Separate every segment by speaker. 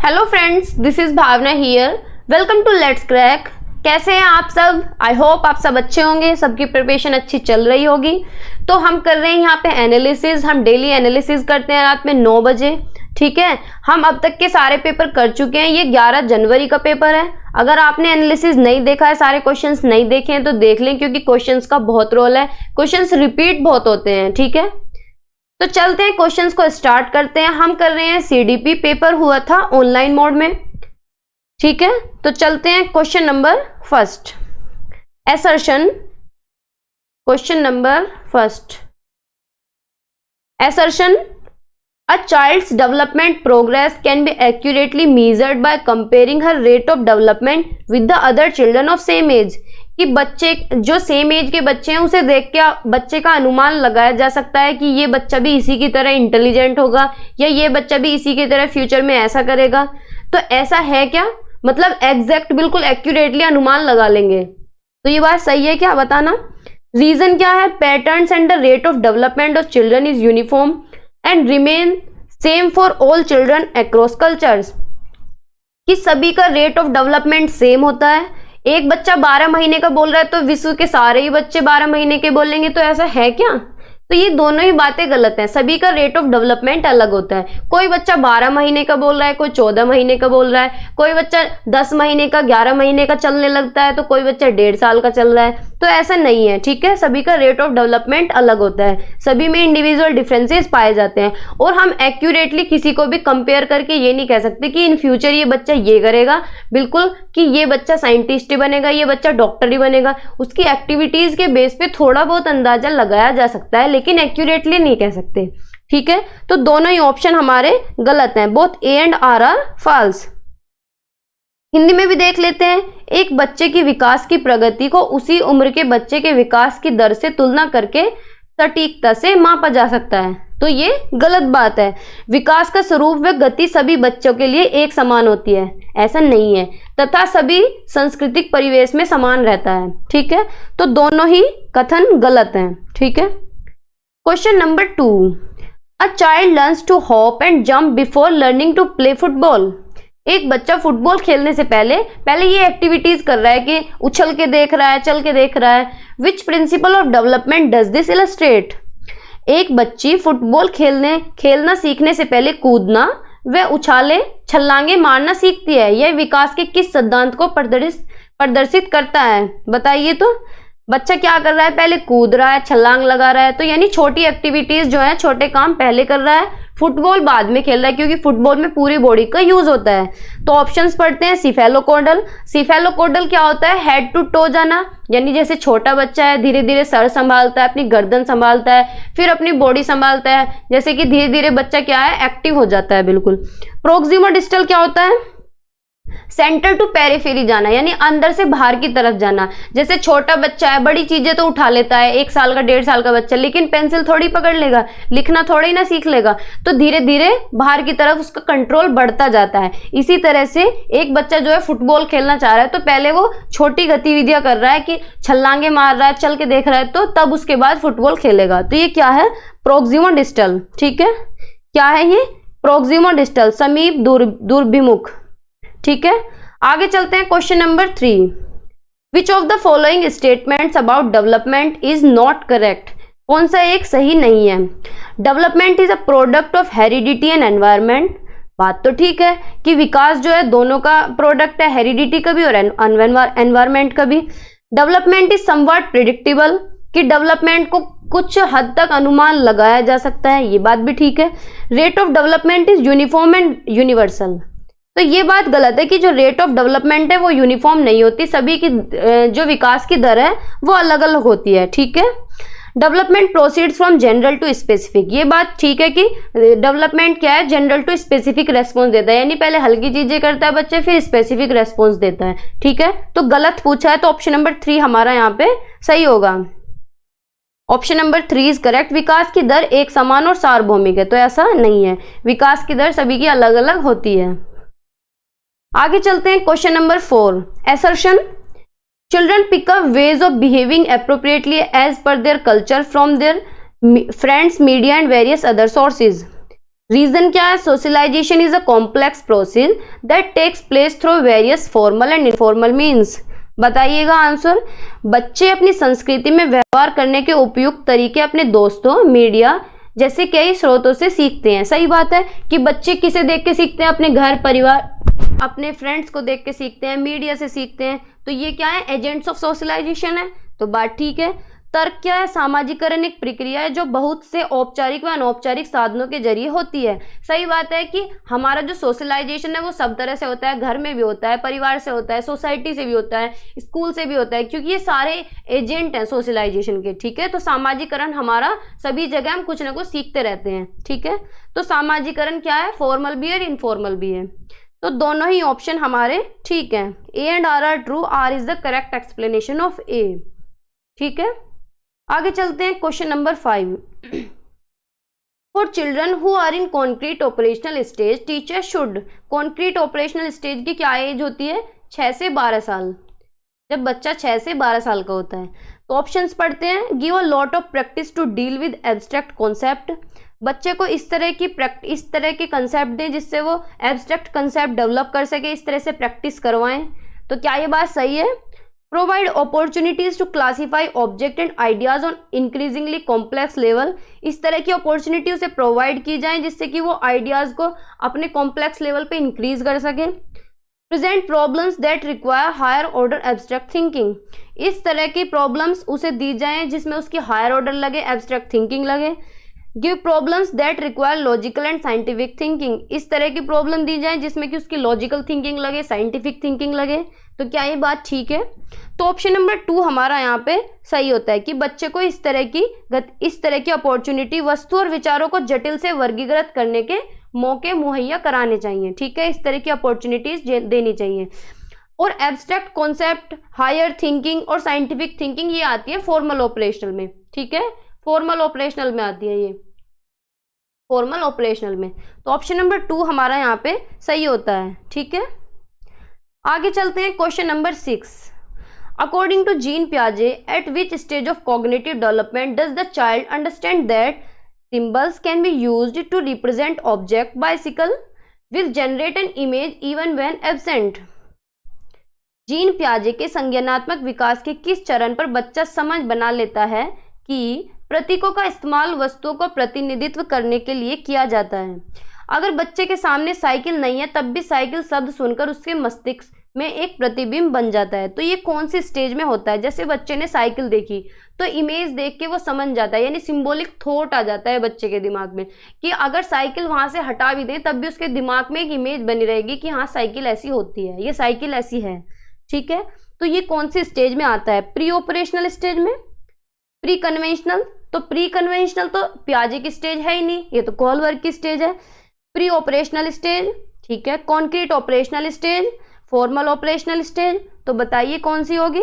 Speaker 1: Hello friends, this is Bhavana here. Welcome to Let's Crack. कैसे हैं आप सब? आई होप आप सब अच्छे होंगे, सबकी प्रिपरेशन अच्छी चल रही होगी। तो हम कर रहे हैं यहाँ पे एनालिसिस। हम डेली एनालिसिस करते हैं रात में 9 बजे। ठीक है, हम अब तक के सारे पेपर कर चुके हैं। ये 11 जनवरी का पेपर है। अगर आपने एनालिसिस नहीं देखा है, सारे क्वेश्चंस नहीं देखे हैं तो देख लें, क्योंकि क्वेश्चंस का बहुत रोल है। क्वेश्चंस रिपीट बहुत होते हैं। ठीक है, तो चलते हैं, क्वेश्चंस को स्टार्ट करते हैं। हम कर रहे हैं सीडीपी, पेपर हुआ था ऑनलाइन मोड में। ठीक है, तो चलते हैं question number first. Assertion, question number first. Assertion, a child's development progress can be accurately measured by comparing her rate of development with the other children of same age। कि बच्चे जो same as के बच्चे हैं उसे देख के बच्चे का अनुमान लगाया जा सकता है कि ये बच्चा भी इसी की तरह इंटेलिजेंट होगा या ये बच्चा भी इसी की तरह फ्यूचर में ऐसा करेगा। तो ऐसा है क्या? मतलब एग्जैक्ट, बिल्कुल एक्यूरेटली अनुमान लगा लेंगे। तो ये बात सही है क्या? बताना। रीजन क्या है? Patterns and the rate of development of children is uniform and remain same for all children across cultures. कि सभी का रेट ऑफ डेवलपमेंट सेम होता है। एक बच्चा 12 महीने का बोल रहा है तो विश्व के सारे ही बच्चे 12 महीने के बोलेंगे, तो ऐसा है क्या? तो ये दोनों ही बातें गलत हैं। सभी का रेट ऑफ डेवलपमेंट अलग होता है। कोई बच्चा 12 महीने का बोल रहा है, कोई 14 महीने का बोल रहा है, कोई बच्चा 10 महीने का 11 महीने का चलने लगता है, तो कोई बच्चा 1.5 साल का चल रहा है। तो ऐसा नहीं है। ठीक है, सभी का रेट ऑफ डेवलपमेंट अलग होता है। सभी में इंडिविजुअल डिफरेंसेस पाए जाते हैं। और हम एक्यूरेटली किसी को भी कंपेयर करके ये नहीं कह सकते कि इन फ्यूचर ये बच्चा ये करेगा, बिल्कुल, कि ये बच्चा साइंटिस्ट ही बनेगा, ये बच्चा डॉक्टर ही बनेगा। उसकी एक्टिविटीज के बेस पे थोड़ा बहुत अंदाजा लगाया जा सकता है, लेकिन एक्यूरेटली नहीं कह सकते। ठीक है, तो दोनों ही ऑप्शन हमारे गलत हैं। Both A and R are false. Hindi में भी देख लेते हैं। एक बच्चे की विकास की प्रगति को उसी उम्र के बच्चे के विकास की दर से तुलना करके सटीकता से मापा जा सकता है। तो ये गलत बात है। विकास का स्वरूप व गति सभी बच्चों के लिए एक समान होती है, ऐसा नहीं है, तथा सभी सांस्कृतिक परिवेश में समान रहता है। ठीक है, तो दोनों ही कथन गलत हैं। ठीक है, question number 2। A child learns to hop and jump before learning to play football. एक बच्चा फुटबॉल खेलने से पहले ये एक्टिविटीज कर रहा है कि उछल के देख रहा है, चल के देख रहा है। Which principle of development does this illustrate. एक बच्ची फुटबॉल खेलना सीखने से पहले कूदना व उछाले छलांगे मारना सीखती है। यह विकास के किस सिद्धांत को प्रदर्शित करता है? बताइए। तो बच्चा क्या कर रहा है? पहले कूद रहा है, छलांग लगा रहा है। तो यानी छोटी एक्टिविटीज जो है, छोटे काम पहले कर रहा है, फुटबॉल बाद में खेल रहा है, क्योंकि फुटबॉल में पूरी बॉडी का यूज होता है। तो ऑप्शंस पढ़ते हैं। सिफेलोकोडल। सिफेलोकोडल क्या होता है? हेड टू टो जाना, यानी जैसे छोटा बच्चा है धीरे धीरे सर संभालता है, अपनी गर्दन संभालता है, फिर अपनी बॉडी संभालता है। जैसे कि धीरे धीरे बच्चा क्या है, एक्टिव हो जाता है बिल्कुल। प्रोक्सिमो डिस्टल क्या होता है? सेंटर टू पेरिफेरी जाना, यानी अंदर से बाहर की तरफ जाना। जैसे छोटा बच्चा है, बड़ी चीजें तो उठा लेता है, 1 साल का 1.5 साल का बच्चा, लेकिन पेंसिल थोड़ी पकड़ लेगा, लिखना थोड़ी ना सीख लेगा। तो धीरे धीरे बाहर की तरफ उसका कंट्रोल बढ़ता जाता है। इसी तरह से एक बच्चा जो है फुटबॉल खेलना चाह रहा है, तो पहले वो छोटी गतिविधियां कर रहा है कि छलांगे मार रहा है, चल के देख रहा है, तो तब उसके बाद फुटबॉल खेलेगा। तो ये क्या है? प्रोक्सिमो डिस्टल। ठीक है, क्या है ये? प्रोक्सिमो डिस्टल, समीप दूरभिमुख। ठीक है, आगे चलते हैं। Question number 3। Which of the following statements about development is not correct. कौन सा एक सही नहीं है? Development is a product of heredity and environment. बात तो ठीक है कि विकास जो है दोनों का प्रोडक्ट है, हेरिडिटी का भी और एनवायरमेंट का भी। डेवलपमेंट इज समवॉट प्रिडिक्टेबल, कि डेवलपमेंट को कुछ हद तक अनुमान लगाया जा सकता है, ये बात भी ठीक है। Rate of development is uniform and universal. तो ये बात गलत है कि जो रेट ऑफ डेवलपमेंट है वो यूनिफॉर्म नहीं होती, सभी की जो विकास की दर है वो अलग अलग होती है। ठीक है, development proceeds from general to specific. ये बात ठीक है कि डेवलपमेंट क्या है, जनरल टू स्पेसिफिक रेस्पॉन्स देता है, यानी पहले हल्की चीजें करता है बच्चे, फिर स्पेसिफिक रेस्पॉन्स देता है। ठीक है, तो गलत पूछा है, तो ऑप्शन नंबर 3 हमारा यहाँ पे सही होगा। Option number 3 is correct. विकास की दर एक समान और सार्वभौमिक है, तो ऐसा नहीं है, विकास की दर सभी की अलग अलग होती है। आगे चलते हैं। Question number 4। Assertion, children pick up ways of behaving appropriately as per their culture from their friends, media and various other sources. Reason क्या है? Socialisation is a complex process that takes place through various formal and informal means. बताइएगा answer. बच्चे अपनी संस्कृति में व्यवहार करने के उपयुक्त तरीके अपने दोस्तों, मीडिया जैसे कई स्रोतों से सीखते हैं। सही बात है कि बच्चे किसे देख के सीखते हैं? अपने घर परिवार, अपने फ्रेंड्स को देख के सीखते हैं, मीडिया से सीखते हैं। तो ये क्या है? एजेंट्स ऑफ सोशलाइजेशन है। तो बात ठीक है। तर्क क्या है? सामाजिकरण एक प्रक्रिया है जो बहुत से औपचारिक व अनौपचारिक साधनों के जरिए होती है। सही बात है कि हमारा जो सोशलाइजेशन है वो सब तरह से होता है, घर में भी होता है, परिवार से होता है, सोसाइटी से भी होता है, स्कूल से भी होता है, क्योंकि ये सारे एजेंट हैं सोशलाइजेशन के। ठीक है, तो सामाजिकरण हमारा सभी जगह हम कुछ ना कुछ सीखते रहते हैं। ठीक है, तो सामाजिकरण क्या है? फॉर्मल भी है, इनफॉर्मल भी है। तो दोनों ही ऑप्शन हमारे ठीक है। A and R are true. R is the correct explanation of A. ठीक है, आगे चलते हैं। Question number 5। For children who are in concrete operational stage teacher should. Concrete operational stage की क्या एज होती है? 6 से 12 साल। जब बच्चा 6 से 12 साल का होता है। तो ऑप्शंस पढ़ते हैं। Give a lot of practice to deal with abstract concept. बच्चे को इस तरह के कंसेप्ट दें जिससे वो एब्स्ट्रैक्ट कंसेप्ट डेवलप कर सके, इस तरह से प्रैक्टिस करवाएं। तो क्या ये बात सही है? Provide opportunities to classify object and ideas on increasingly complex level. इस तरह की अपॉर्चुनिटी उसे प्रोवाइड की जाए जिससे कि वो आइडियाज को अपने कॉम्प्लेक्स लेवल पे इंक्रीज कर सके। Present problems that require higher order abstract thinking. इस तरह की प्रॉब्लम्स उसे दी जाएं जिसमें उसकी हायर ऑर्डर लगे, एब्स्ट्रैक्ट थिंकिंग लगे। Give problems that require logical and scientific thinking. इस तरह की प्रॉब्लम दी जाए जिसमें कि उसकी लॉजिकल थिंकिंग लगे, साइंटिफिक थिंकिंग लगे। तो क्या ये बात ठीक है? तो ऑप्शन नंबर 2 हमारा यहाँ पे सही होता है कि बच्चे को इस तरह की अपॉर्चुनिटी, वस्तु और विचारों को जटिल से वर्गीकृत करने के मौके मुहैया कराने चाहिए। ठीक है, इस तरह की अपॉर्चुनिटीज देनी चाहिए। और एब्स्ट्रैक्ट कॉन्सेप्ट, हायर थिंकिंग और साइंटिफिक थिंकिंग ये आती है फॉर्मल ऑपरेशनल में। ठीक है, फॉर्मल ऑपरेशनल में आती है ये, फॉर्मल ऑपरेशनल में। तो ऑप्शन नंबर 2 हमारा यहाँ पे सही होता है। ठीक है, आगे चलते हैं। Question number 6। According to gene पियाजे, eight which stage of cognitive development does the child understand that symbols can be used to represent object? Bicycle will generate an image even when absent. Gene पियाजे के संज्ञानात्मक विकास के किस चरण पर बच्चा समझ बना लेता है कि प्रतीकों का इस्तेमाल वस्तुओं को प्रतिनिधित्व करने के लिए किया जाता है? अगर बच्चे के सामने साइकिल नहीं है तब भी साइकिल शब्द सुनकर उसके मस्तिष्क में एक प्रतिबिंब बन जाता है। तो ये कौन सी स्टेज में होता है? जैसे बच्चे ने साइकिल देखी तो इमेज देख के वो समझ जाता है, यानी सिंबॉलिक थॉट आ जाता है बच्चे के दिमाग में कि अगर साइकिल वहां से हटा भी दें तब भी उसके दिमाग में एक इमेज बनी रहेगी कि हाँ साइकिल ऐसी होती है, ये साइकिल ऐसी है। ठीक है, तो ये कौन सी स्टेज में आता है? प्री ऑपरेशनल स्टेज में, प्री कन्वेंशनल। तो प्री कन्वेंशनल तो पियाजे की स्टेज है ही नहीं, ये तो कोहलबर्ग की स्टेज है। प्री ऑपरेशनल स्टेज, ठीक है, concrete operational stage, formal operational stage. तो बताइए कौन सी होगी?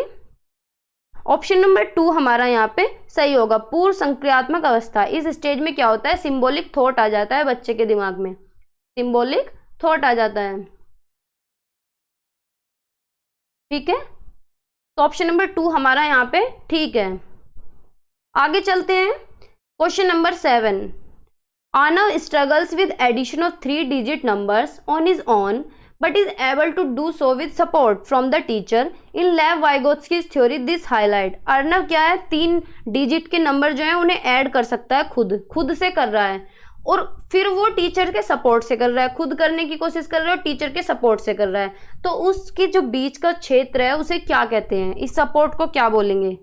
Speaker 1: ऑप्शन नंबर 2 हमारा यहाँ पे सही होगा, पूर्व संक्रियात्मक अवस्था। इस स्टेज में क्या होता है? सिंबॉलिक थॉट आ जाता है बच्चे के दिमाग में, सिंबॉलिक थॉट आ जाता है। ठीक है, तो ऑप्शन नंबर 2 हमारा यहाँ पे ठीक है। आगे चलते हैं। Question number 7। Arnav struggles with addition of 3 digit numbers on his own but is able to do so with support from the teacher. In Lev-Vygotsky's theory this highlight। Arnav क्या है? 3 डिजिट के नंबर जो है उन्हें ऐड कर सकता है, खुद से कर रहा है और फिर वो टीचर के सपोर्ट से कर रहा है, खुद करने की कोशिश कर रहा है और टीचर के सपोर्ट से कर रहा है। तो उसकी जो बीच का क्षेत्र है उसे क्या कहते हैं? इस सपोर्ट को क्या बोलेंगे?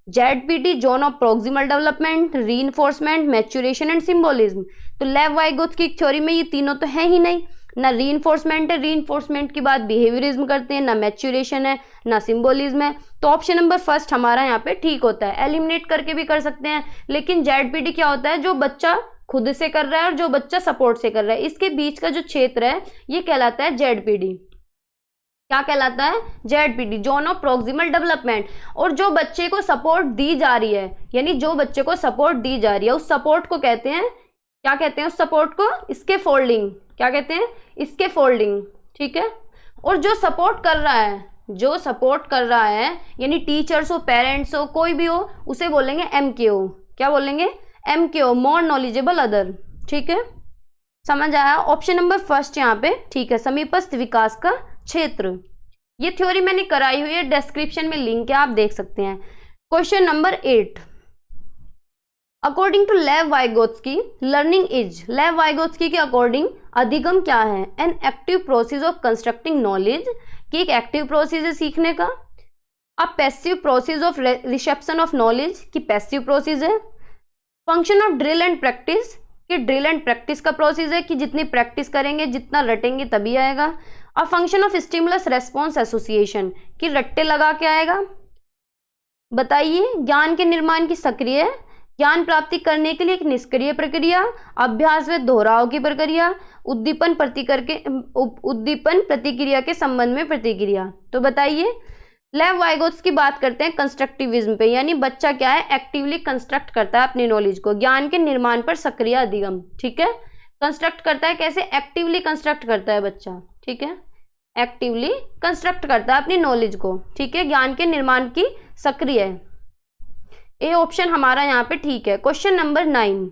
Speaker 1: ZPT, zone of proximal development, reinforcement, maturation and symbolism. तो लेव वाइगोत्स्की की थ्योरी में ये तीनों तो है ही नहीं, ना रीइंफोर्समेंट है, रीइंफोर्समेंट की बात बिहेवियरिज्म करते हैं, ना मैच्योरेशन है, ना सिंबोलिज्म है। तो ऑप्शन नंबर फर्स्ट हमारा यहाँ पे ठीक होता है। एलिमिनेट करके भी कर सकते हैं, लेकिन ZPT क्या होता है? जो बच्चा खुद से कर रहा है और जो बच्चा सपोर्ट से कर रहा है, इसके बीच का जो क्षेत्र है ये कहलाता है ZPD। क्या कहलाता है? ZPD, zone of proximal development. और जो बच्चे को सपोर्ट दी जा रही है, यानी जो बच्चे को सपोर्ट दी जा रही है उस सपोर्ट को कहते हैं, क्या कहते हैं उस सपोर्ट को? इसके फोल्डिंग। क्या कहते हैं? इसके फोल्डिंग। ठीक है, और जो सपोर्ट कर रहा है यानी टीचर्स हो, पेरेंट्स हो, कोई भी हो, उसे बोलेंगे MKO। क्या बोलेंगे? MKO, more knowledgeable other. ठीक है, समझ आया? ऑप्शन नंबर फर्स्ट यहाँ पे ठीक है, समीपस्थ विकास का क्षेत्र। ये थ्योरी मैंने कराई हुई है, डिस्क्रिप्शन में लिंक है, आप देख सकते हैं। Question number 8, according to Lev Vygotsky learning is, Lev Vygotsky के अकॉर्डिंग अधिगम क्या है? An active process of constructing knowledge, कि एक एक्टिव प्रोसेस है सीखने का। अब passive process of reception of knowledge, की पैसिव प्रोसेस है। Function of drill and practice, कि ड्रिल एंड प्रैक्टिस का प्रोसेस है, कि जितनी प्रैक्टिस करेंगे जितना रटेंगे तभी आएगा। और function of stimulus response association, कि रट्टे लगा के आएगा। बताइए, ज्ञान के निर्माण की सक्रिय, ज्ञान प्राप्ति करने के लिए एक निष्क्रिय प्रक्रिया, अभ्यास व दोहराव की प्रक्रिया, उद्दीपन प्रतिक्रिया के संबंध में प्रतिक्रिया। तो बताइए, लेव वाइगोत्स्की की बात करते हैं कंस्ट्रक्टिविज्म पे, यानी बच्चा क्या है, एक्टिवली कंस्ट्रक्ट करता है अपनी नॉलेज को, ज्ञान के निर्माण पर सक्रिय अधिगम। ठीक है, कंस्ट्रक्ट करता है कैसे? एक्टिवली कंस्ट्रक्ट करता है बच्चा। ठीक है, एक्टिवली कंस्ट्रक्ट करता है अपनी नॉलेज को। ठीक है, ज्ञान के निर्माण की सक्रिय है। ए ऑप्शन हमारा यहाँ पे ठीक है। Question number 9,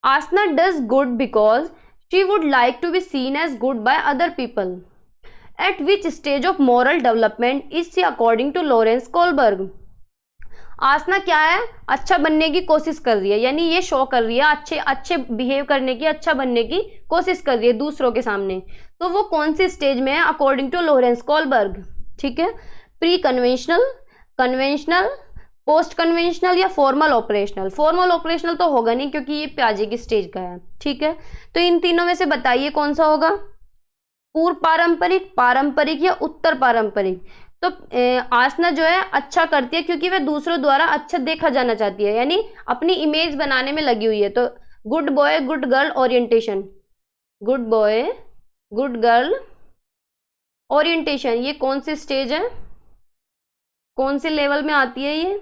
Speaker 1: Aasna does good because she would like to be seen as good by other people. At which stage of moral development is she according to Lawrence Kohlberg. Aasna क्या है, अच्छा बनने की कोशिश कर रही है, यानी ये शो कर रही है अच्छे बिहेव करने की, अच्छा बनने की कोशिश कर रही है दूसरों के सामने। तो वो कौन सी स्टेज में है अकॉर्डिंग टू लॉरेंस कोलबर्ग? ठीक है, pre conventional, conventional, post conventional या फॉर्मल ऑपरेशनल। फॉर्मल ऑपरेशनल तो होगा नहीं क्योंकि ये प्याजे की स्टेज का है। ठीक है, तो इन तीनों में से बताइए कौन सा होगा? पूर्व पारंपरिक, पारंपरिक या उत्तर पारंपरिक। तो आसना जो है अच्छा करती है क्योंकि वह दूसरों द्वारा अच्छा देखा जाना चाहती है, यानी अपनी इमेज बनाने में लगी हुई है। तो good boy good girl orientation, good boy good girl orientation, ये कौन सी स्टेज है, कौन से लेवल में आती है ये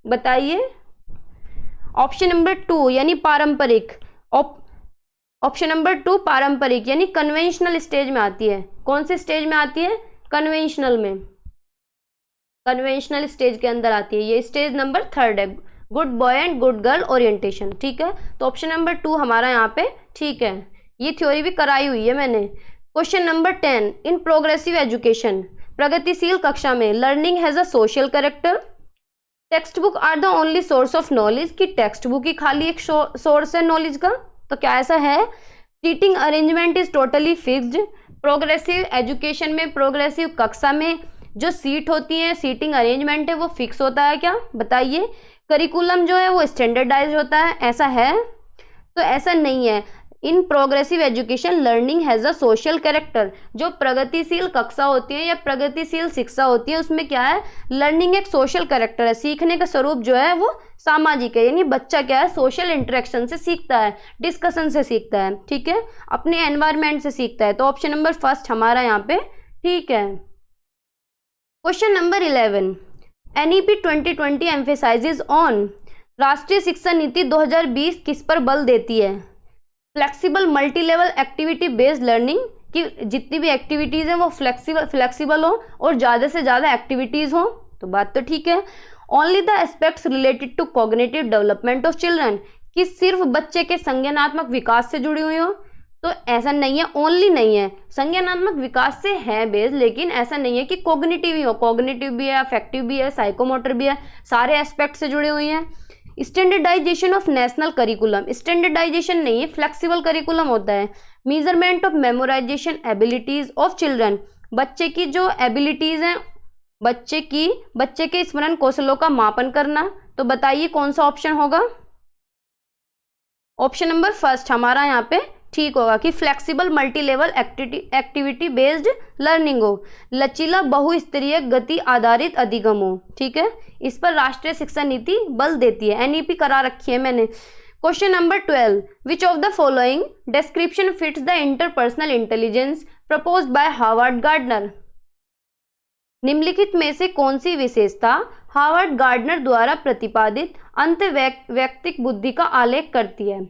Speaker 1: बताइए? ऑप्शन नंबर 2 यानी पारंपरिक, ऑप्शन नंबर 2 पारंपरिक यानी कन्वेंशनल स्टेज में आती है। कौन से स्टेज में आती है? कन्वेंशनल में, कन्वेंशनल स्टेज के अंदर आती है। ये स्टेज नंबर 3 है, good boy and good girl orientation. ठीक है, तो ऑप्शन नंबर 2 हमारा यहाँ पे ठीक है। ये थ्योरी भी कराई हुई है मैंने। Question number 10, in progressive education, प्रगतिशील कक्षा में learning has a social character. Text book are the only source of knowledge, की टेक्स्ट बुक ही खाली एक सोर्स है नॉलेज का? तो क्या ऐसा है? Seating arrangement is totally fixed. Progressive education में, प्रोग्रेसिव कक्षा में जो सीट होती है, सीटिंग अरेंजमेंट है वो फिक्स होता है क्या? बताइए। करिकुलम जो है वो स्टैंडर्डाइज होता है, ऐसा है? तो ऐसा नहीं है। In progressive education learning has a social character. जो प्रगतिशील कक्षा होती है या प्रगतिशील शिक्षा होती है उसमें क्या है? लर्निंग एक सोशल कैरेक्टर है, सीखने का स्वरूप जो है वो सामाजिक है, यानी बच्चा क्या है? सोशल इंटरेक्शन से सीखता है, डिस्कशन से सीखता है। ठीक है, अपने एनवायरमेंट से सीखता है। तो ऑप्शन नंबर फर्स्ट हमारा यहाँ पे ठीक है। Question number 11, NEP 2020 emphasises on, राष्ट्रीय शिक्षा नीति 2020 किस पर बल देती है? Flexible multi level activity based learning, की जितनी भी एक्टिविटीज हैं वो फ्लेक्सिबल हो और ज़्यादा से ज़्यादा एक्टिविटीज हो। तो बात तो ठीक है। Only the aspects related to cognitive development of children, कि सिर्फ बच्चे के संज्ञानात्मक विकास से जुड़ी हुई हो। तो ऐसा नहीं है, ओनली नहीं है, संज्ञानात्मक विकास से है बेस, लेकिन ऐसा नहीं है कि कॉग्निटिव ही हो। कॉग्निटिव भी है, अफेक्टिव भी है, साइकोमोटर भी है, सारे एस्पेक्ट से जुड़े हुए हैं। Standardisation of national curriculum, standardisation नहीं है, फ्लेक्सिबल करिकुलम होता है। Measurement of memorisation abilities of children, बच्चे की जो एबिलिटीज हैं, बच्चे के स्मरण कौशलों का मापन करना। तो बताइए कौन सा ऑप्शन होगा? ऑप्शन नंबर फर्स्ट हमारा यहाँ पे ठीक होगा कि flexible multi level activity based learning हो, लचीला बहुस्तरीय गति आधारित अधिगम हो। ठीक है, इस पर राष्ट्रीय शिक्षा नीति बल देती है, एनईपी करा रखी है मैंने। Question number 12, which of the following description fits the interpersonal intelligence proposed by Harvard gardener. निम्नलिखित में से कौन सी विशेषता हार्वर्ड गार्डनर द्वारा प्रतिपादित अंत वैयक्तिक बुद्धि का आलेख करती है?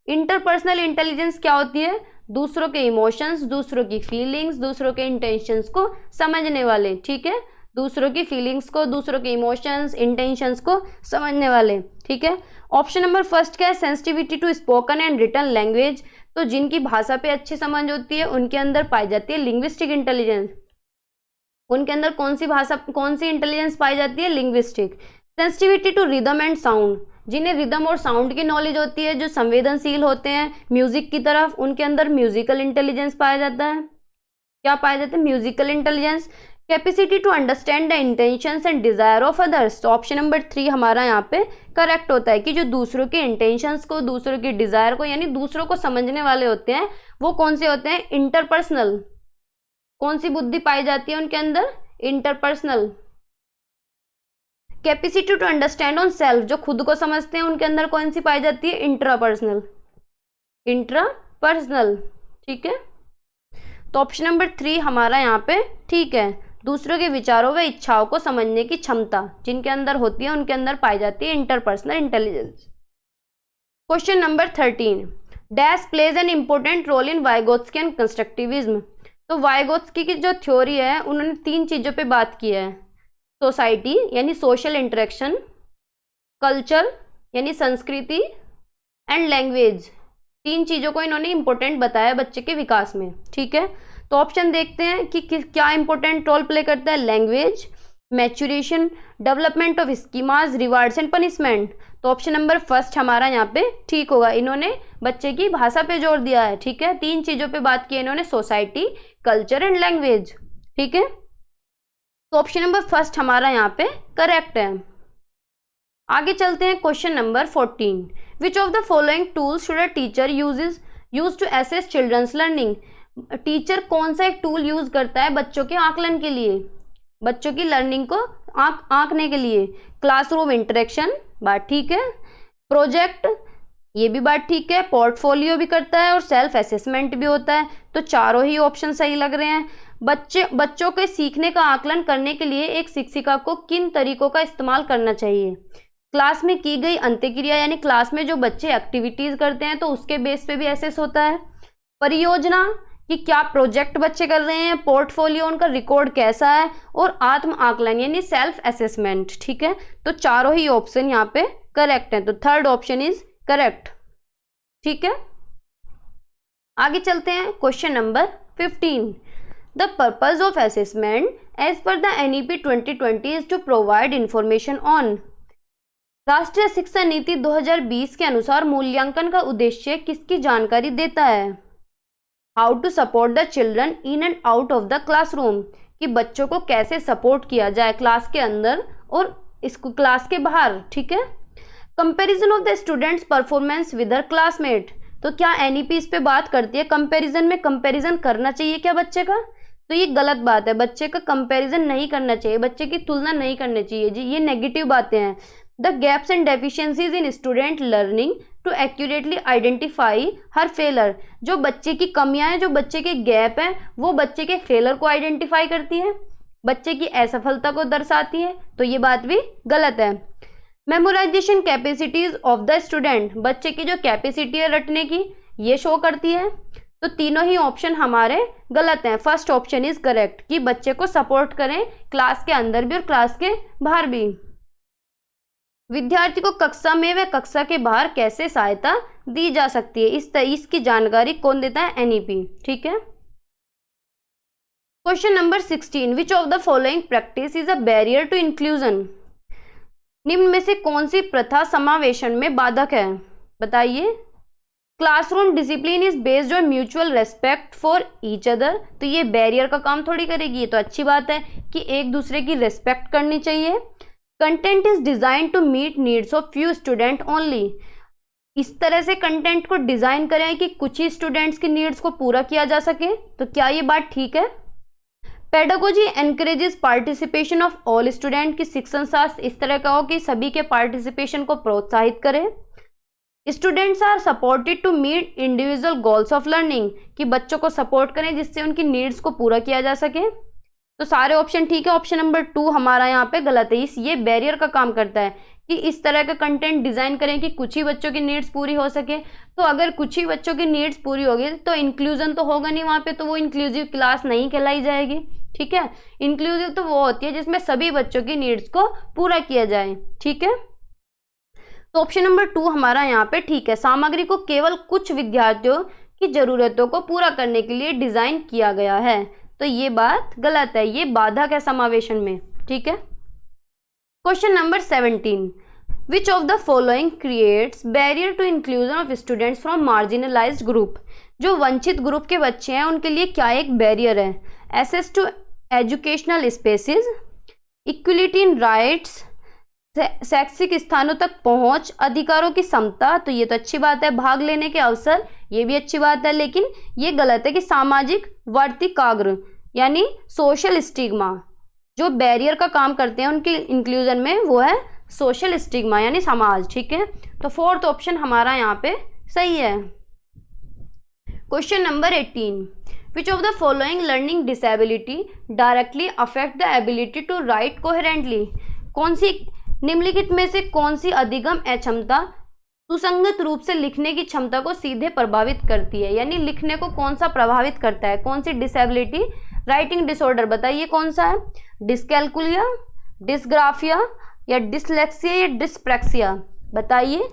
Speaker 1: इंटरपर्सनल इंटेलिजेंस क्या होती है? दूसरों के इमोशंस, दूसरों की फीलिंग्स, दूसरों के इंटेंशंस को समझने वाले। ठीक है, दूसरों की फीलिंग्स को, दूसरों के इमोशंस, इंटेंशंस को समझने वाले। ठीक है, ऑप्शन नंबर फर्स्ट क्या है? Sensitivity to spoken and written language, तो जिनकी भाषा पे अच्छी समझ होती है उनके अंदर पाई जाती है लिंग्विस्टिक इंटेलिजेंस। उनके अंदर कौन सी इंटेलिजेंस पाई जाती है? Linguistic. Sensitivity to rhythm and sound, जिन्हें रिदम और साउंड की नॉलेज होती है, जो संवेदनशील होते हैं म्यूजिक की तरफ, उनके अंदर म्यूजिकल इंटेलिजेंस पाया जाता है। क्या पाया जाता है? Musical intelligence. Capacity to understand the intentions and desire of others, तो ऑप्शन नंबर 3 हमारा यहाँ पे करेक्ट होता है कि जो दूसरों के इंटेंशंस को, दूसरों की डिजायर को, यानी दूसरों को समझने वाले होते हैं, वो कौन से होते हैं? इंटरपर्सनल। कौन सी बुद्धि पाई जाती है उनके अंदर? Interpersonal. Capacity to understand on self, जो खुद को समझते हैं, उनके अंदर कौन सी पाई जाती है? इंट्रापर्सनल। इंट्रापर्सनल, ठीक है। तो ऑप्शन नंबर 3 हमारा यहाँ पे ठीक है। दूसरों के विचारों व इच्छाओं को समझने की क्षमता जिनके अंदर होती है, उनके अंदर पाई जाती है interpersonal intelligence. Question number 13, dash plays an important role in Vygotsky and constructivism. तो वाइगोत्स्की की जो थ्योरी है, उन्होंने 3 चीजों पे बात की है। सोसाइटी यानी सोशल इंटरेक्शन, कल्चर यानी संस्कृति, एंड लैंग्वेज, 3 चीजों को इन्होंने इंपॉर्टेंट बताया बच्चे के विकास में, ठीक है। तो ऑप्शन देखते हैं कि क्या इंपॉर्टेंट रोल प्ले करता है? Language, maturation, development of schemas, rewards and punishment. तो ऑप्शन नंबर 1 हमारा यहाँ पे ठीक होगा। इन्होंने बच्चे की भाषा पे जोर दिया है, ठीक है। 3 चीजों पे बात की इन्होंने, सोसाइटी, कल्चर एंड लैंग्वेज, ठीक है। तो ऑप्शन नंबर 1 हमारा यहाँ पे करेक्ट है। आगे चलते हैं question number 14, which of the following tools should a teacher use to assess children's learning. Teacher कौन सा एक टूल यूज करता है बच्चों के आकलन के लिए, बच्चों की लर्निंग को आंकने के लिए? क्लासरूम इंटरेक्शन, बात ठीक है। प्रोजेक्ट, ये भी बात ठीक है। पोर्टफोलियो भी करता है और सेल्फ असेसमेंट भी होता है। तो चारों ही ऑप्शन सही लग रहे हैं। बच्चों के सीखने का आकलन करने के लिए एक शिक्षिका को किन तरीकों का इस्तेमाल करना चाहिए? क्लास में की गई अंत्यक्रिया, यानी क्लास में जो बच्चे एक्टिविटीज करते हैं तो उसके बेस पे भी एसेस होता है। परियोजना, कि क्या प्रोजेक्ट बच्चे कर रहे हैं, पोर्टफोलियो उनका रिकॉर्ड कैसा है, और आत्म आकलन यानी सेल्फ असेसमेंट, ठीक है। तो चारों ही ऑप्शन यहाँ पे करेक्ट है, तो 3rd ऑप्शन इज करेक्ट, ठीक है। आगे चलते हैं question number 15, the purpose of assessment as per the NEP 2020 is to provide information on. राष्ट्रीय शिक्षा नीति 2020 के अनुसार मूल्यांकन का उद्देश्य किसकी जानकारी देता है? How to support the children in and out of the classroom, कि बच्चों को कैसे सपोर्ट किया जाए क्लास के अंदर और इसको क्लास के बाहर, ठीक है। Comparison of the students performance with their classmate, तो क्या NEP इस पे बात करती है कंपैरिजन में? कंपैरिजन करना चाहिए क्या बच्चे का? तो ये गलत बात है, बच्चे का कंपैरिजन नहीं करना चाहिए, बच्चे की तुलना नहीं करनी चाहिए जी, ये नेगेटिव बातें हैं। The gaps and deficiencies in student learning to accurately identify her failure, जो बच्चे की कमियां हैं, जो बच्चे के गैप हैं, वो बच्चे के फेलर को आइडेंटिफाई करती है, बच्चे की असफलता को दर्शाती है, तो ये बात भी गलत है। Memorisation capacities of the student, बच्चे की जो कैपेसिटी है रटने की, ये शो करती है। तो तीनों ही ऑप्शन हमारे गलत हैं। 1st ऑप्शन इज करेक्ट, कि बच्चे को सपोर्ट करें क्लास के अंदर भी और क्लास के बाहर भी। विद्यार्थी को कक्षा में व कक्षा के बाहर कैसे सहायता दी जा सकती है, इसकी जानकारी कौन देता है? NEP, ठीक है। Question number 16, which of the following practice is a barrier to inclusion. निम्न में से कौन सी प्रथा समावेशन में बाधक है, बताइए। Classroom discipline is based on mutual respect for each other, तो ये बैरियर का काम थोड़ी करेगी, ये तो अच्छी बात है कि एक दूसरे की रेस्पेक्ट करनी चाहिए। Content is design to meet needs of few student only, इस तरह से कंटेंट को डिजाइन करें कि कुछ ही स्टूडेंट्स की नीड्स को पूरा किया जा सके, तो क्या ये बात ठीक है? Pedagogy encourages participation of all student, की शिक्षण शास्त्र इस तरह का हो कि सभी के पार्टिसिपेशन को प्रोत्साहित करे। Students are supported to meet individual goals of learning, कि बच्चों को सपोर्ट करें जिससे उनकी नीड्स को पूरा किया जा सके। तो सारे ऑप्शन ठीक है, ऑप्शन नंबर 2 हमारा यहाँ पे गलत है। ये बैरियर का काम करता है कि इस तरह का कंटेंट डिजाइन करें कि कुछ ही बच्चों की नीड्स पूरी हो सके। तो अगर कुछ ही बच्चों की नीड्स पूरी होगी तो इंक्लूजन तो होगा नहीं वहाँ पे, तो वो इंक्लूसिव क्लास नहीं कहलाई जाएगी, ठीक है। इंक्लूसिव तो वो होती है जिसमें सभी बच्चों की नीड्स को पूरा किया जाए, ठीक है। तो ऑप्शन नंबर 2 हमारा यहाँ पे ठीक है। सामग्री को केवल कुछ विद्यार्थियों की जरूरतों को पूरा करने के लिए डिजाइन किया गया है। तो ये बात गलत है, ये बाधक है समावेशन में। ठीक है। Question number 17, which of the following creates barrier to inclusion of students from marginalised group. जो वंचित ग्रुप के बच्चे हैं उनके लिए क्या एक बैरियर है? Access to educational spaces, equality in rights, शैक्षिक स्थानों तक पहुंच, अधिकारों की समता। तो ये तो अच्छी बात है, भाग लेने के अवसर, ये भी अच्छी बात है, लेकिन ये गलत है कि सामाजिक वर्तिकाग्र यानी सोशल स्टिग्मा। जो बैरियर का काम करते हैं उनके इंक्लूजन में, वो है सोशल स्टिग्मा यानी समाज। ठीक है। तो फोर्थ ऑप्शन हमारा यहाँ पे सही है। Question number 18, which of the following learning disability directly affect the ability to write coherently. कौन सी निम्नलिखित में से कौन सी अधिगम अक्षमता सुसंगत रूप से लिखने की क्षमता को सीधे प्रभावित करती है? यानी लिखने को कौन सा प्रभावित करता है? कौन सी डिसेबिलिटी? राइटिंग डिसऑर्डर, बताइए कौन सा है? डिस्कैल्कुलिया, डिस्ग्राफिया या डिसलेक्सिया या डिस्प्रैक्सिया, बताइए।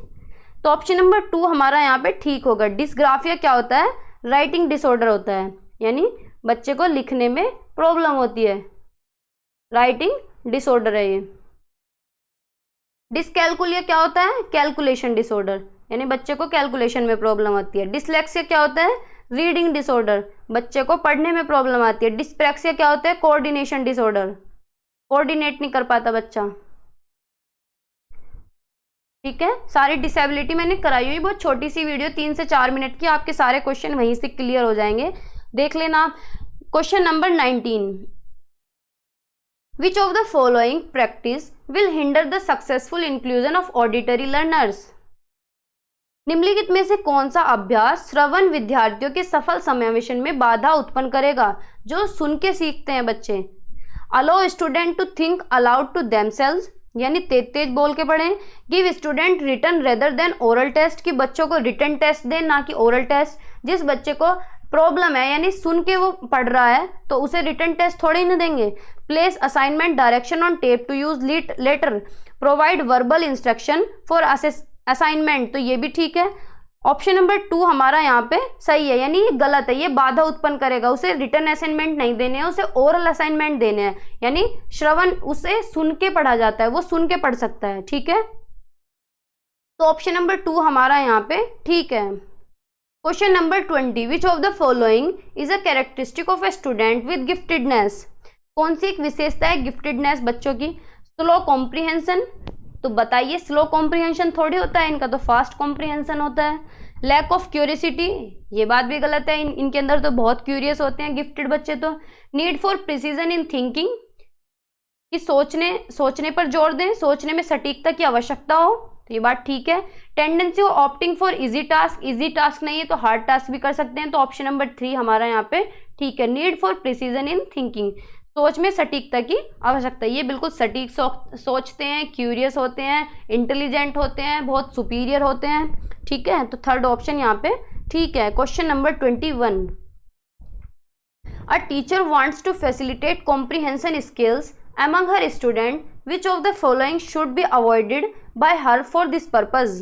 Speaker 1: तो ऑप्शन नंबर 2 हमारा यहाँ पे ठीक होगा। डिस्ग्राफिया क्या होता है? राइटिंग डिसऑर्डर होता है, यानी बच्चे को लिखने में प्रॉब्लम होती है, राइटिंग डिसऑर्डर है ये। डिसकैल्कुलिया क्या होता है? कैलकुलेशन डिसऑर्डर, यानी बच्चे को कैलकुलेशन में प्रॉब्लम होती है। डिसलेक्सिया क्या होता है? रीडिंग डिसऑर्डर, बच्चे को पढ़ने में प्रॉब्लम आती है। डिस्प्रैक्सिया क्या होता है? कोऑर्डिनेशन डिसऑर्डर, कोऑर्डिनेट नहीं कर पाता बच्चा। ठीक है। सारी डिसेबिलिटी मैंने कराई हुई, बहुत छोटी सी वीडियो 3 से 4 मिनट की, आपके सारे क्वेश्चन वहीं से क्लियर हो जाएंगे, देख लेना आप। Question number 19, which of the following practice will hinder the successful inclusion of auditory learners. निम्नलिखित में से कौन सा अभ्यास श्रवण विद्यार्थियों के सफल समावेशन में बाधा उत्पन्न करेगा? जो सुन के सीखते हैं बच्चे। Allow student to think aloud to themselves, यानी तेज तेज बोल के पढ़ें। Give student written rather than oral test, कि बच्चों को रिटन टेस्ट दें ना कि ओरल टेस्ट। जिस बच्चे को प्रॉब्लम है यानी सुन के वो पढ़ रहा है तो उसे रिटन टेस्ट थोड़े ही ना देंगे। Place assignment direction on tape to use later, provide verbal instruction for assignment. तो ये भी ठीक है। ऑप्शन नंबर 2 हमारा यहाँ पे सही है, यानी ये गलत है, ये बाधा उत्पन्न करेगा। उसे रिटन असाइनमेंट नहीं देने हैं, उसे ओरल असाइनमेंट देने हैं। यानी श्रवण उसे सुन के पढ़ा जाता है, वो सुन के पढ़ सकता है। ठीक है। तो ऑप्शन नंबर 2 हमारा यहाँ पे ठीक है। Question number 20, which of the following is a characteristic of a student with giftedness. कौन सी एक विशेषता है गिफ्टेडनेस बच्चों की? स्लो कॉम्प्रिहेंशन, तो बताइए स्लो कॉम्प्रिहेंशन थोड़ी होता है इनका, तो फास्ट कॉम्प्रिहेंशन होता है। लैक ऑफ क्यूरियोसिटी, ये बात भी गलत है, इनके अंदर तो बहुत क्यूरियस होते हैं गिफ्टेड बच्चे। तो need for precision in thinking, कि सोचने पर जोर दें, सोचने में सटीकता की आवश्यकता हो, तो ये बात ठीक है। Tendency of opting for easy task नहीं है तो हार्ड टास्क भी कर सकते हैं, तो ऑप्शन नंबर 3 हमारा यहाँ पे ठीक है। Need for precision in thinking, सोच में सटीकता की आवश्यकता, ये बिल्कुल सटीक सोचते हैं, क्यूरियस होते हैं, इंटेलिजेंट होते हैं, बहुत सुपीरियर होते हैं। ठीक है। तो थर्ड ऑप्शन यहाँ पे ठीक है। Question number 21, a teacher wants to facilitate comprehension skills among her student, which of the following should be avoided by her for this purpose।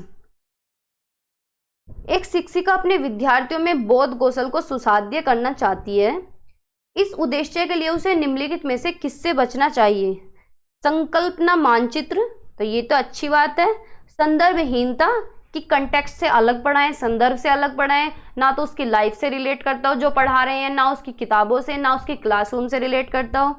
Speaker 1: एक शिक्षिका अपने विद्यार्थियों में बोध कौशल को सुसाध्य करना चाहती है, इस उद्देश्य के लिए उसे निम्नलिखित में से किससे बचना चाहिए? संकल्पना मानचित्र, तो ये तो अच्छी बात है। संदर्भहीनता, कि कंटेक्स्ट से अलग पढ़ाएं, संदर्भ से अलग पढ़ाएं, ना तो उसकी लाइफ से रिलेट करता हो जो पढ़ा रहे हैं, ना उसकी किताबों से, ना उसकी क्लासरूम से रिलेट करता हो।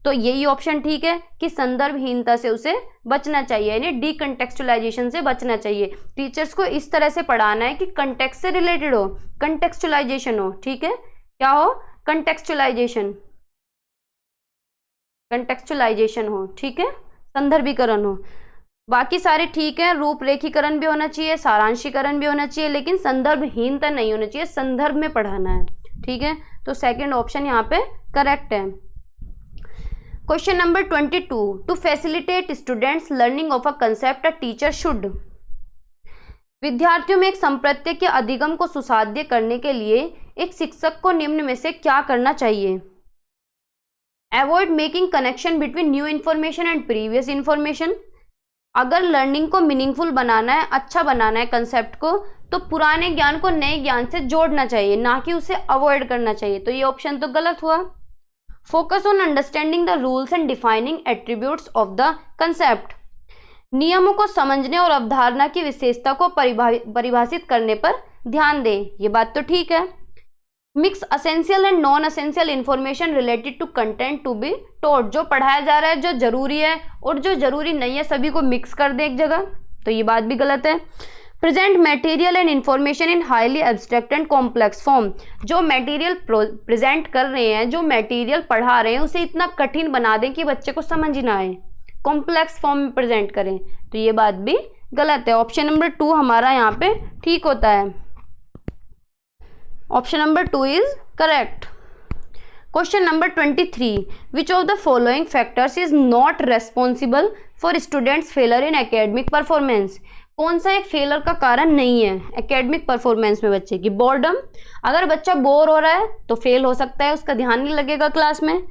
Speaker 1: तो यही ऑप्शन ठीक है कि संदर्भहीनता से उसे बचना चाहिए, यानी डीकंटेक्चुअलाइजेशन से बचना चाहिए। टीचर्स को इस तरह से पढ़ाना है कि कंटेक्स्ट से रिलेटेड हो, कंटेक्चुअलाइजेशन हो। ठीक है। क्या हो? कंटेक्चुअलाइजेशन हो। ठीक है। संदर्भीकरण हो। बाकी सारे ठीक है, रूपरेखीकरण भी होना चाहिए, सारांशीकरण भी होना चाहिए, लेकिन संदर्भहीनता नहीं होना चाहिए, संदर्भ में पढ़ाना है। ठीक है। तो सेकंड ऑप्शन यहाँ पे करेक्ट है। Question number 22, to facilitate students learning of a concept a teacher should. विद्यार्थियों में एक संप्रत्यय के अधिगम को सुसाध्य करने के लिए एक शिक्षक को निम्न में से क्या करना चाहिए? Avoid making connection between new information and previous information, अगर लर्निंग को मीनिंगफुल बनाना है, अच्छा बनाना है कंसेप्ट को, तो पुराने ज्ञान को नए ज्ञान से जोड़ना चाहिए, ना कि उसे अवॉइड करना चाहिए। तो ये ऑप्शन तो गलत हुआ। Focus on understanding the rules and defining attributes of the concept, नियमों को समझने और अवधारणा की विशेषता को परिभाषित करने पर ध्यान दें। ये बात तो ठीक है। Mix essential and non essential information related to content to be taught, जो पढ़ाया जा रहा है जो जरूरी है और जो जरूरी नहीं है सभी को मिक्स कर दे एक जगह, तो ये बात भी गलत है। Present material and information in highly abstract and complex form, जो मटेरियल प्रेजेंट कर रहे हैं, जो मटेरियल पढ़ा रहे हैं उसे इतना कठिन बना दें कि बच्चे को समझ ही ना आए, कॉम्प्लेक्स फॉर्म में प्रेजेंट करें, तो ये बात भी गलत है। ऑप्शन नंबर 2 हमारा यहाँ पे ठीक होता है। Option number 2 is correct. Question number 23, which of the following factors is not responsible for students failure in academic performance, कौन सा एक फेलर का कारण नहीं है एकेडमिक परफॉर्मेंस में बच्चे की? बोर्डम, अगर बच्चा बोर हो रहा है तो फेल हो सकता है, उसका ध्यान नहीं लगेगा क्लास में।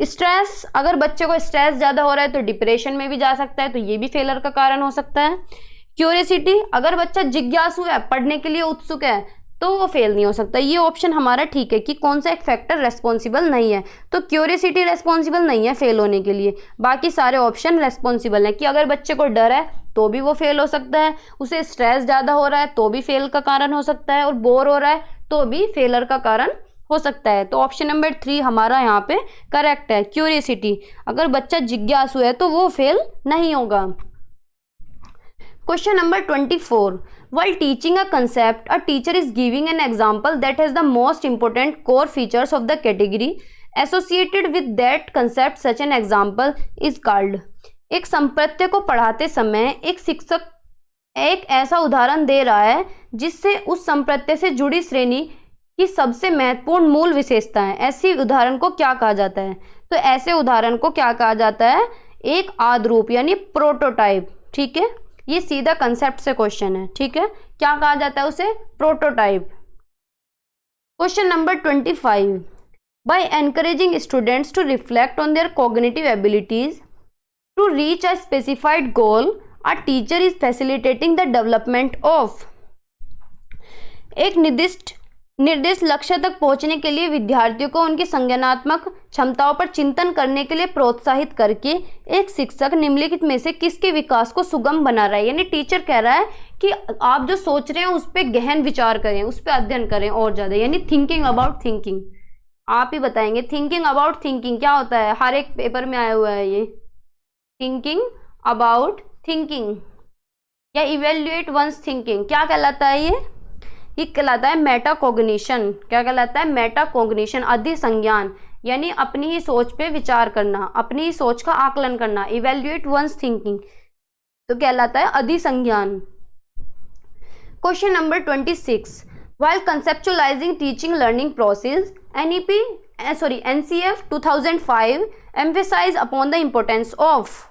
Speaker 1: स्ट्रेस, अगर बच्चे को स्ट्रेस ज्यादा हो रहा है तो डिप्रेशन में भी जा सकता है, तो ये भी फेलर का कारण हो सकता है। क्यूरियोसिटी, अगर बच्चा जिज्ञासु है, पढ़ने के लिए उत्सुक है, तो वो फेल नहीं हो सकता। ये ऑप्शन हमारा ठीक है कि कौन सा एक फैक्टर रेस्पॉन्सिबल नहीं है, तो क्यूरियोसिटी रेस्पॉन्सिबल नहीं है फेल होने के लिए, बाकी सारे ऑप्शन रेस्पॉन्सिबल हैं। कि अगर बच्चे को डर है तो भी वो फेल हो सकता है, उसे स्ट्रेस ज़्यादा हो रहा है तो भी फेल का कारण हो सकता है, और बोर हो रहा है तो भी फेलर का कारण हो सकता है। तो ऑप्शन नंबर 3 हमारा यहाँ पे करेक्ट है, क्यूरियोसिटी। अगर बच्चा जिज्ञासु है तो वो फेल नहीं होगा। Question number 24. While teaching a concept, a teacher is giving an example that has the most important core features of the category associated with that concept. Such an example is called. एक संप्रत्य को पढ़ाते समय एक शिक्षक एक ऐसा उदाहरण दे रहा है जिससे उस संप्रत्य से जुड़ी श्रेणी की सबसे महत्वपूर्ण मूल विशेषता है। ऐसी उदाहरण को क्या कहा जाता है? तो ऐसे उदाहरण को क्या कहा जाता है? एक आदरूप यानी प्रोटोटाइप। ठीक है, ये सीधा कंसेप्ट से क्वेश्चन है। ठीक है, क्या कहा जाता है उसे? Prototype. Question number 25, by encouraging students to reflect on their cognitive abilities to reach a specified goal, a teacher is facilitating the development of. एक निर्दिष्ट लक्ष्य तक पहुंचने के लिए विद्यार्थियों को उनकी संज्ञानात्मक क्षमताओं पर चिंतन करने के लिए प्रोत्साहित करके एक शिक्षक निम्नलिखित में से किसके विकास को सुगम बना रहा है? यानी टीचर कह रहा है कि आप जो सोच रहे हैं उस पर गहन विचार करें, उस पर अध्ययन करें और ज्यादा, यानी थिंकिंग अबाउट थिंकिंग। आप ही बताएंगे थिंकिंग अबाउट थिंकिंग क्या होता है? हर एक पेपर में आया हुआ है ये, थिंकिंग अबाउट थिंकिंग या इवेल्युएट वंस थिंकिंग। क्या कहलाता है ये कहलाता है मेटाकॉग्निशन। क्या कहलाता है? मेटाकॉग्निशन, अधिसंज्ञान, यानी अपनी ही सोच पे विचार करना, अपनी ही सोच का आकलन करना। इवेल्युएट वंस थिंकिंग तो कहलाता है अधिसंज्ञान। Question number 26, while conceptualizing teaching learning process NCF 2005 emphasize upon the importance of.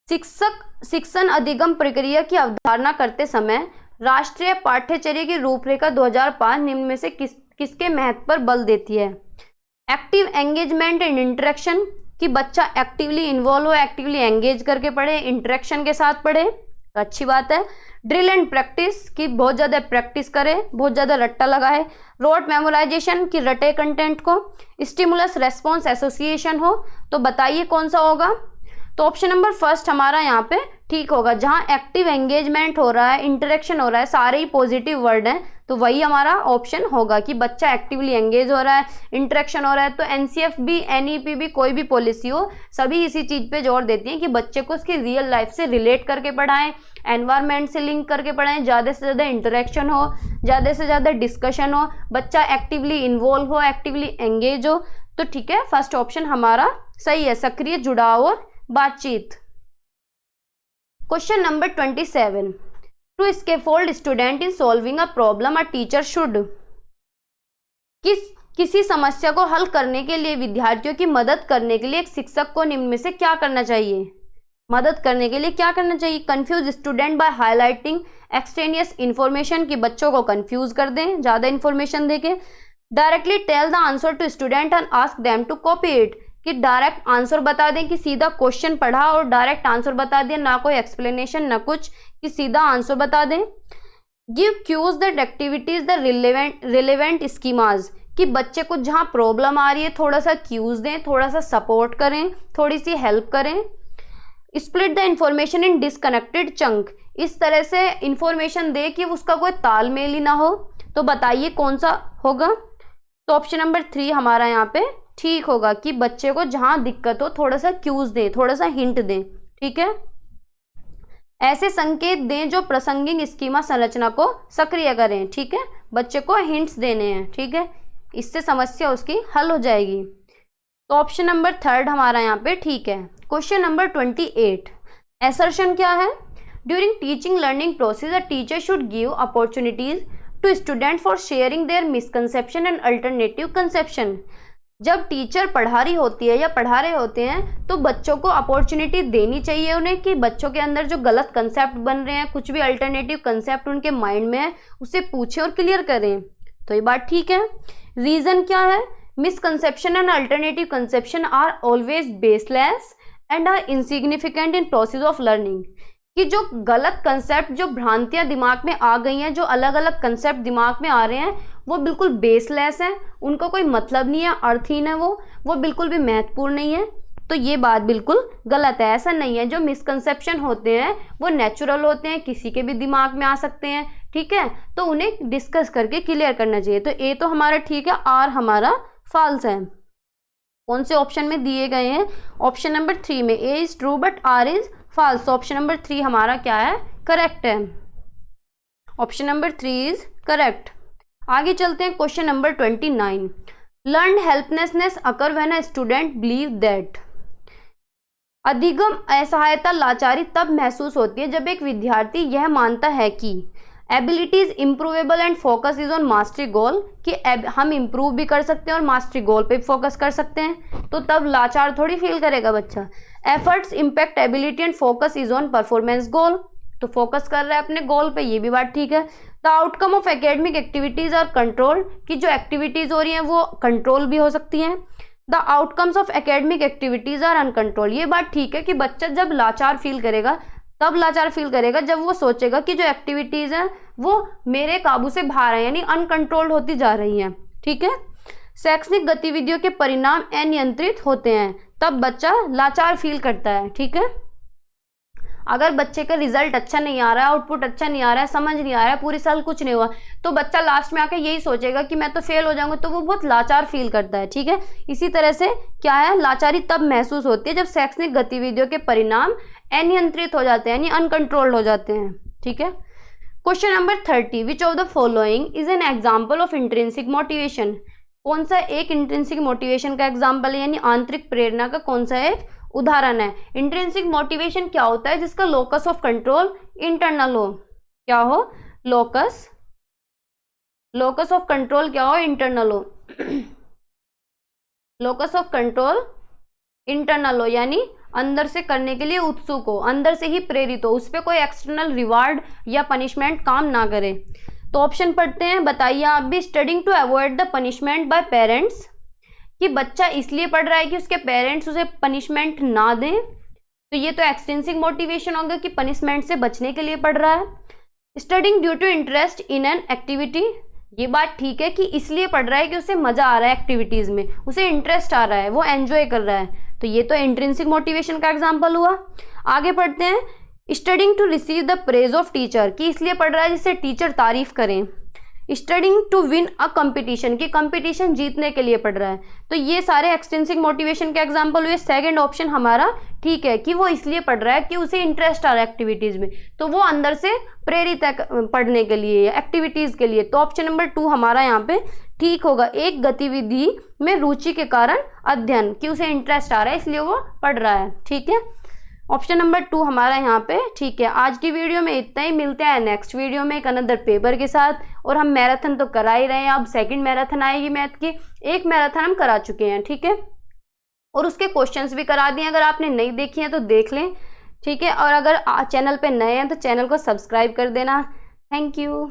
Speaker 1: शिक्षण अधिगम प्रक्रिया की अवधारणा करते समय राष्ट्रीय पाठ्यचर्या की रूपरेखा 2005 निम्न में से किसके महत्व पर बल देती है? एक्टिव एंगेजमेंट एंड इंटरेक्शन, कि बच्चा एक्टिवली इन्वॉल्व हो, एक्टिवली एंगेज करके पढ़े, इंटरेक्शन के साथ पढ़े, तो अच्छी बात है। ड्रिल एंड प्रैक्टिस, की बहुत ज़्यादा प्रैक्टिस करे, बहुत ज़्यादा रट्टा लगाए। रोट मेमोराइजेशन, की रटे कंटेंट को। स्टिमुलस रेस्पॉन्स एसोसिएशन हो, तो बताइए कौन सा होगा? तो ऑप्शन नंबर फर्स्ट हमारा यहाँ पे ठीक होगा, जहां एक्टिव एंगेजमेंट हो रहा है, इंटरेक्शन हो रहा है, सारे ही पॉजिटिव वर्ड हैं, तो वही हमारा ऑप्शन होगा कि बच्चा एक्टिवली एंगेज हो रहा है, इंटरेक्शन हो रहा है। तो एनसीएफ भी, एनईपी भी, कोई भी पॉलिसी हो, सभी इसी चीज पे जोर देती हैं कि बच्चे को उसकी रियल लाइफ से रिलेट करके पढ़ाएं, एनवायरमेंट से लिंक करके पढ़ाएं, ज़्यादा से ज़्यादा इंटरेक्शन हो, ज़्यादा से ज़्यादा डिस्कशन हो, बच्चा एक्टिवली इन्वॉल्व हो, एक्टिवली एंगेज हो। तो ठीक है, फर्स्ट ऑप्शन हमारा सही है, सक्रिय जुड़ाव और बातचीत। Question number 27, to scaffold student in solving a problem a teacher should. किसी समस्या को हल करने के लिए, विद्यार्थियों की मदद करने के लिए एक शिक्षक को निम्न में से क्या करना चाहिए? मदद करने के लिए क्या करना चाहिए? Confuse student by highlighting extraneous information, की बच्चों को कंफ्यूज कर दें ज्यादा इंफॉर्मेशन देके। Directly tell the answer to student and ask them to copy it, कि डायरेक्ट आंसर बता दें, कि सीधा क्वेश्चन पढ़ा और डायरेक्ट आंसर बता दिया, ना कोई एक्सप्लेनेशन ना कुछ, कि सीधा आंसर बता दें। Give cues that activities the relevant schemas, कि बच्चे को जहां प्रॉब्लम आ रही है थोड़ा सा क्यूज दें, थोड़ा सा सपोर्ट करें, थोड़ी सी हेल्प करें। Split the information in disconnected chunk, इस तरह से इंफॉर्मेशन दे कि उसका कोई तालमेल ही ना हो। तो बताइए कौन सा होगा। तो ऑप्शन नंबर 3 हमारा यहाँ पे ठीक होगा, कि बच्चे को जहां दिक्कत हो थोड़ा सा क्यूज दें, थोड़ा सा हिंट दें। ठीक है, ऐसे संकेत दें जो प्रासंगिक स्कीमा संरचना को सक्रिय करें। ठीक है, बच्चे को हिंट्स देने हैं। ठीक है, इससे समस्या उसकी हल हो जाएगी। तो ऑप्शन नंबर 3 हमारा यहाँ पे ठीक है। क्वेश्चन नंबर 28, असर्शन क्या है? During teaching learning process a teacher should give opportunities to student for sharing their misconception and alternative conception. जब टीचर पढ़ा रही होती है या पढ़ा रहे होते हैं तो बच्चों को अपॉर्चुनिटी देनी चाहिए उन्हें, कि बच्चों के अंदर जो गलत कंसेप्ट बन रहे हैं, कुछ भी अल्टरनेटिव कंसेप्ट उनके माइंड में है, उसे पूछें और क्लियर करें। तो ये बात ठीक है। रीजन क्या है? Misconception and alternative conception are always baseless and are insignificant in process of learning, कि जो गलत कंसेप्ट, जो भ्रांतियां दिमाग में आ गई हैं, जो अलग अलग कंसेप्ट दिमाग में आ रहे हैं, वो बिल्कुल बेसलेस है, उनका कोई मतलब नहीं है, अर्थहीन है, वो बिल्कुल भी महत्वपूर्ण नहीं है। तो ये बात बिल्कुल गलत है। ऐसा नहीं है, जो मिसकंसेप्शन होते हैं वो नेचुरल होते हैं, किसी के भी दिमाग में आ सकते हैं। ठीक है, तो उन्हें डिस्कस करके क्लियर करना चाहिए। तो ए तो हमारा ठीक है, आर हमारा फॉल्स है। कौन से ऑप्शन में दिए गए हैं? ऑप्शन नंबर 3 में A is true but R is false. Option number 3 हमारा क्या है? करेक्ट है। Option number 3 is correct. आगे चलते हैं। Question number 29, learn helplessness occur when a student believe that. अधिगम असहायता लाचारी तब महसूस होती है जब एक विद्यार्थी यह मानता है कि abilities improvable and focus is on mastery goal, कि हम इम्प्रूव भी कर सकते हैं और मास्टरी गोल पे फोकस कर सकते हैं। तो तब लाचार थोड़ी फील करेगा बच्चा। Efforts impact ability and focus is on performance goal, तो फोकस कर रहा है अपने गोल पे, ये भी बात ठीक है। The outcome of academic activities are control, कि जो एक्टिविटीज हो रही हैं वो कंट्रोल भी हो सकती हैं। The outcomes of academic activities are uncontrol, ये बात ठीक है कि बच्चा जब लाचार फील करेगा, तब लाचार फील करेगा जब वो सोचेगा कि जो एक्टिविटीज हैं वो मेरे काबू से बाहर है, यानी अनकंट्रोल्ड होती जा रही हैं। ठीक है, शैक्षणिक गतिविधियों के परिणाम अनियंत्रित होते हैं, तब बच्चा लाचार फील करता है। ठीक है, अगर बच्चे का रिजल्ट अच्छा नहीं आ रहा है, आउटपुट अच्छा नहीं आ रहा है, समझ नहीं आ रहा है, पूरी साल कुछ नहीं हुआ, तो बच्चा लास्ट में आके यही सोचेगा कि मैं तो फेल हो जाऊंगा, तो वो बहुत लाचार फील करता है। ठीक है, इसी तरह से क्या है, लाचारी तब महसूस होती है जब शैक्षणिक गतिविधियों के परिणाम अनियंत्रित हो जाते हैं, यानी अनकंट्रोल्ड हो जाते हैं। ठीक है, question number 30, which of the following is an example of intrinsic motivation. कौन सा एक इंट्रिंसिक मोटिवेशन का एग्जाम्पल है, यानी आंतरिक प्रेरणा का कौन सा एक उदाहरण है? इंट्रिंसिक मोटिवेशन क्या होता है? जिसका लोकस ऑफ कंट्रोल इंटरनल हो। क्या हो? लोकस ऑफ कंट्रोल क्या हो? इंटरनल हो। लोकस ऑफ कंट्रोल इंटरनल हो, यानी अंदर से करने के लिए उत्सुक हो, अंदर से ही प्रेरित हो, उस पर कोई एक्सटर्नल रिवार्ड या पनिशमेंट काम ना करे। तो ऑप्शन पढ़ते हैं, बताइए आप भी। Studying to avoid the punishment by parents, कि बच्चा इसलिए पढ़ रहा है कि उसके पेरेंट्स उसे पनिशमेंट ना दें, तो ये तो एक्सट्रिंसिक मोटिवेशन होगा कि पनिशमेंट से बचने के लिए पढ़ रहा है। Studying due to interest in an activity, ये बात ठीक है कि इसलिए पढ़ रहा है कि उसे मजा आ रहा है एक्टिविटीज में, उसे इंटरेस्ट आ रहा है, वो एंजॉय कर रहा है, तो ये तो इंट्रिंसिक मोटिवेशन का एग्जाम्पल हुआ। आगे पढ़ते हैं। Studying to receive the praise of teacher, कि इसलिए पढ़ रहा है जिससे टीचर तारीफ करें। Studying to win a competition, कि कंपटीशन जीतने के लिए पढ़ रहा है। तो ये सारे एक्सट्रिंसिक मोटिवेशन के एग्जांपल हुए। सेकंड ऑप्शन हमारा ठीक है कि वो इसलिए पढ़ रहा है कि उसे इंटरेस्ट आ रहा है एक्टिविटीज में, तो वो अंदर से प्रेरित है पढ़ने के लिए या एक्टिविटीज के लिए। तो ऑप्शन नंबर 2 हमारा यहाँ पे ठीक होगा। एक गतिविधि में रुचि के कारण अध्ययन, कि उसे इंटरेस्ट आ रहा है इसलिए वो पढ़ रहा है। ठीक है, ऑप्शन नंबर 2 हमारा यहाँ पे ठीक है। आज की वीडियो में इतना ही, मिलते हैं नेक्स्ट वीडियो में एक अनदर पेपर के साथ। और हम मैराथन तो करा ही रहे हैं, अब सेकंड मैराथन आएगी मैथ की। एक मैराथन हम करा चुके हैं, ठीक है, और उसके क्वेश्चंस भी करा दिए। अगर आपने नहीं देखी हैं तो देख लें, ठीक है। और अगर चैनल पे नए हैं तो चैनल को सब्सक्राइब कर देना। Thank you.